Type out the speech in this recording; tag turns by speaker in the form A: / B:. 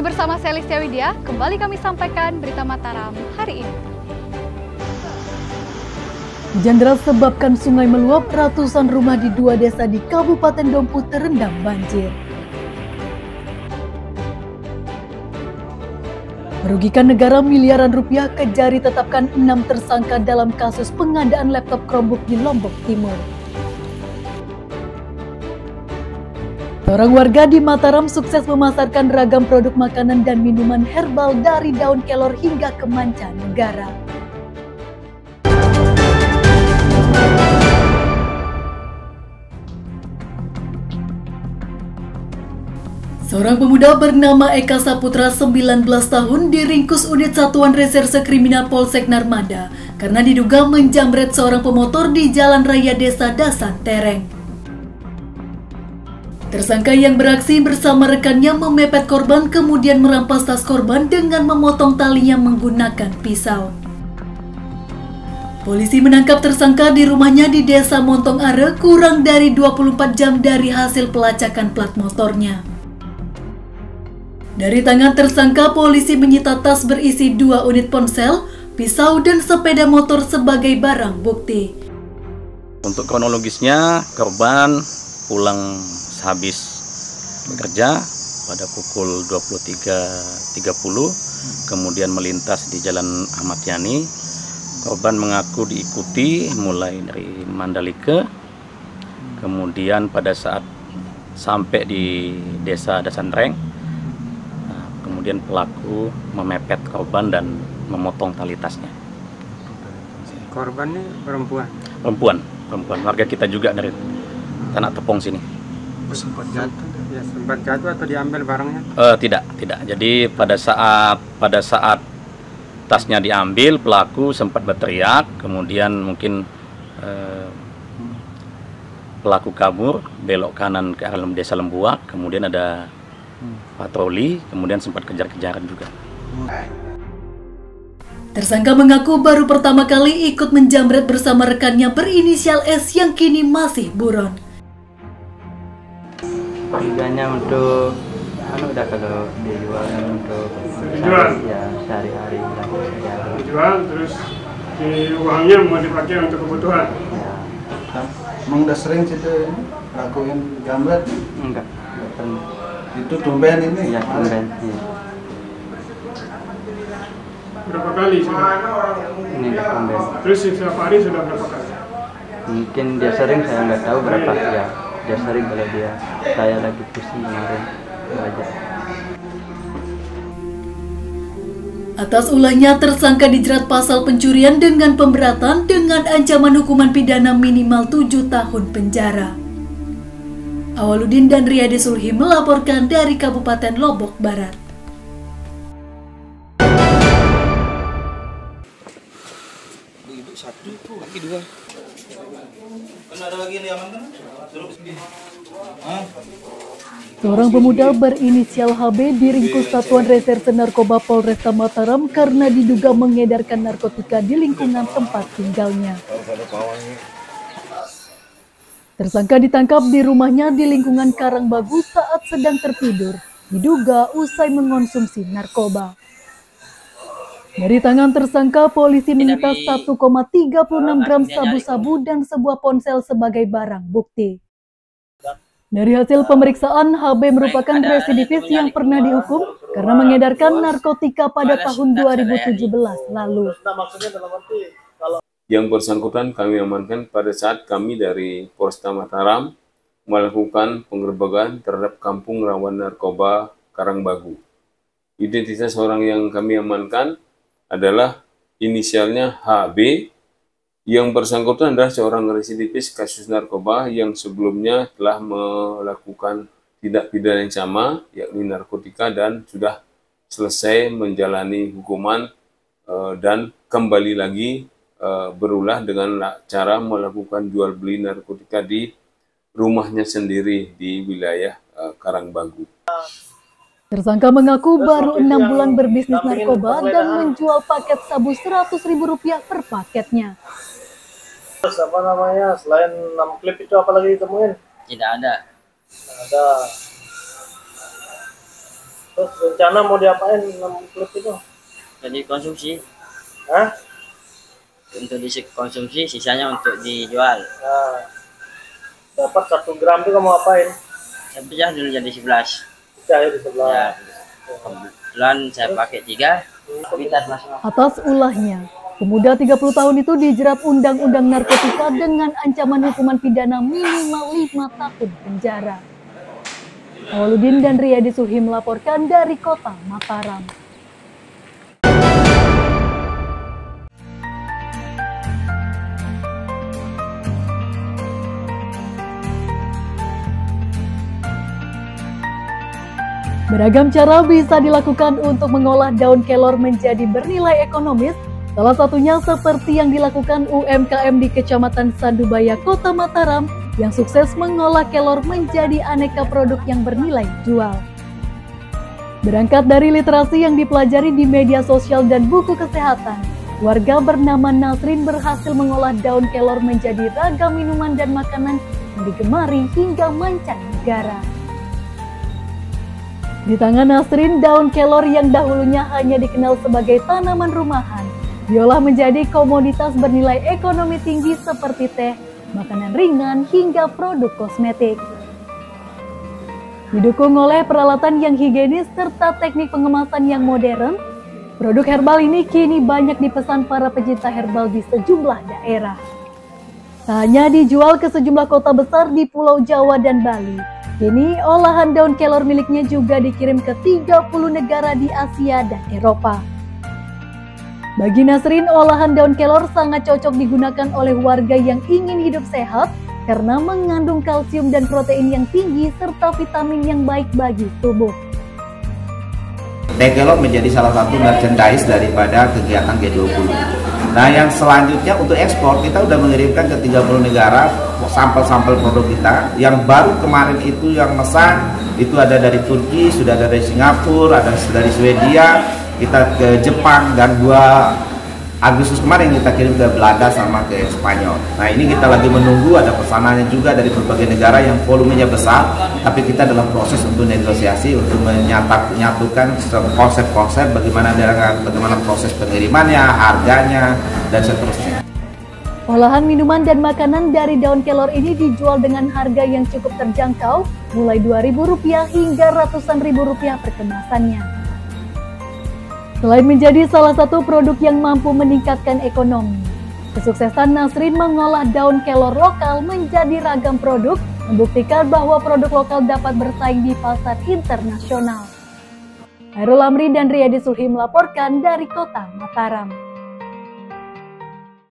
A: Masih bersama saya Listia Widya, kembali kami sampaikan berita Mataram hari ini.
B: Hujan deras sebabkan sungai meluap, ratusan rumah di 2 desa di Kabupaten Dompu terendam banjir. Merugikan negara miliaran rupiah, Kejari tetapkan 6 tersangka dalam kasus pengadaan laptop Chromebook di Lombok Timur. Seorang warga di Mataram sukses memasarkan ragam produk makanan dan minuman herbal dari daun kelor hingga ke mancanegara. Seorang pemuda bernama Eka Saputra 19 tahun diringkus unit Satuan Reserse Kriminal Polsek Narmada karena diduga menjamret seorang pemotor di Jalan Raya Desa Dasan Tereng. Tersangka yang beraksi bersama rekannya memepet korban kemudian merampas tas korban dengan memotong talinya menggunakan pisau. Polisi menangkap tersangka di rumahnya di Desa Montong Are kurang dari 24 jam dari hasil pelacakan plat motornya. Dari tangan tersangka, polisi menyita tas berisi 2 unit ponsel, pisau, dan sepeda motor sebagai barang bukti.
C: Untuk kronologisnya, korban pulang habis bekerja pada pukul 23.30, kemudian melintas di Jalan Ahmad Yani. Korban mengaku diikuti mulai dari Mandalika, kemudian pada saat sampai di Desa Dasan Tereng, kemudian pelaku memepet korban dan memotong tali tasnya.
D: Korban ini perempuan? Perempuan, warga kita juga dari Tanah Tepong sini. Sempat jatuh? Ya, sempat jatuh atau diambil barangnya?
C: Tidak. Jadi pada saat tasnya diambil, pelaku sempat berteriak, kemudian mungkin pelaku kabur, belok kanan ke arah Desa Lembuak, kemudian ada patroli, kemudian sempat kejar-kejaran juga.
B: Tersangka mengaku baru pertama kali ikut menjamret bersama rekannya berinisial S yang kini masih buron.
E: Tujuannya untuk udah kalau dijual untuk sehari-hari
D: dijual, terus di uangnya mau dipakai untuk kebutuhan.
E: Ya.
F: Emang udah sering situ lakuin jambret?
E: Enggak pernah.
F: Itu tumben ini?
E: Ya, tumben. Iya.
D: Berapa kali sudah?
E: Ini enggak tumben.
D: Terus setiap hari sudah berapa kali?
E: Mungkin dia sering, saya nggak tahu berapa ya. Dia sering kalau saya lagi pusing kemarin aja.
B: Atas ulahnya, tersangka dijerat pasal pencurian dengan pemberatan dengan ancaman hukuman pidana minimal 7 tahun penjara. Awaludin dan Riyadi Sulhi melaporkan dari Kabupaten Lombok Barat. Seorang pemuda berinisial HB diringkus Satuan Reserse Narkoba Polresta Mataram karena diduga mengedarkan narkotika di lingkungan tempat tinggalnya. Tersangka ditangkap di rumahnya di lingkungan Karangbagu saat sedang tertidur, diduga usai mengonsumsi narkoba. Dari tangan tersangka, polisi menyita 1,36 gram sabu-sabu dan sebuah ponsel sebagai barang bukti. Dari hasil pemeriksaan, HB merupakan residivis yang pernah dihukum karena mengedarkan narkotika pada tahun 2017 lalu.
G: Yang bersangkutan kami amankan pada saat kami dari Polresta Mataram melakukan penggerbekan terhadap kampung rawan narkoba Karangbagu. Identitas orang yang kami amankan adalah inisialnya HB. Yang bersangkutan adalah seorang residivis kasus narkoba yang sebelumnya telah melakukan tindak pidana yang sama, yakni narkotika, dan sudah selesai menjalani hukuman dan kembali lagi berulah dengan cara melakukan jual beli narkotika di rumahnya sendiri di wilayah Karangbagu.
B: Tersangka mengaku baru 6 bulan berbisnis narkoba dan menjual paket sabu Rp100.000 per paketnya.
H: Apa namanya, selain 6 klip itu apa lagi ditemuin?
E: Tidak ada.
H: Ada. Terus rencana mau diapain 6 klip itu?
E: Jadi konsumsi.
H: Hah?
E: Untuk dikonsumsi, sisanya untuk dijual.
H: Nah, dapat 1 gram itu kamu apain?
E: Saya pecah dulu jadi 11.
H: Pecah ya di sebelah.
E: Ya, kebetulan saya pakai 3.
B: Atas ulahnya, pemuda 30 tahun itu dijerat Undang-Undang Narkotika dengan ancaman hukuman pidana minimal 5 tahun penjara. Awaludin dan Riyadi Sulhi melaporkan dari kota Mataram. Beragam cara bisa dilakukan untuk mengolah daun kelor menjadi bernilai ekonomis. Salah satunya seperti yang dilakukan UMKM di Kecamatan Sandubaya, Kota Mataram, yang sukses mengolah kelor menjadi aneka produk yang bernilai jual. Berangkat dari literasi yang dipelajari di media sosial dan buku kesehatan, warga bernama Nasrin berhasil mengolah daun kelor menjadi ragam minuman dan makanan yang digemari hingga mancanegara. Di tangan Nasrin, daun kelor yang dahulunya hanya dikenal sebagai tanaman rumahan, diolah menjadi komoditas bernilai ekonomi tinggi seperti teh, makanan ringan, hingga produk kosmetik. Didukung oleh peralatan yang higienis serta teknik pengemasan yang modern, produk herbal ini kini banyak dipesan para pecinta herbal di sejumlah daerah. Tak hanya dijual ke sejumlah kota besar di Pulau Jawa dan Bali, kini olahan daun kelor miliknya juga dikirim ke 30 negara di Asia dan Eropa. Bagi Nasrin, olahan daun kelor sangat cocok digunakan oleh warga yang ingin hidup sehat karena mengandung kalsium dan protein yang tinggi serta vitamin yang baik bagi tubuh.
I: Teh kelor menjadi salah satu merchandise daripada kegiatan G20. Nah, yang selanjutnya untuk ekspor kita udah mengirimkan ke 30 negara sampel-sampel produk kita. Yang baru kemarin itu yang mesan itu ada dari Turki, sudah ada dari Singapura, ada dari Swedia, kita ke Jepang, dan 2 Agustus kemarin kita kirim ke Belanda sama ke Spanyol. Nah, ini kita lagi menunggu ada pesanannya juga dari berbagai negara yang volumenya besar, tapi kita dalam proses untuk negosiasi untuk menyatukan konsep-konsep bagaimana proses pengirimannya, harganya, dan seterusnya.
B: Olahan minuman dan makanan dari daun kelor ini dijual dengan harga yang cukup terjangkau, mulai Rp2.000 hingga ratusan ribu rupiah per kemasannya. Selain menjadi salah satu produk yang mampu meningkatkan ekonomi, kesuksesan Nasrin mengolah daun kelor lokal menjadi ragam produk membuktikan bahwa produk lokal dapat bersaing di pasar internasional. Hairul Amri dan Riyadi Sulhi melaporkan dari Kota Mataram.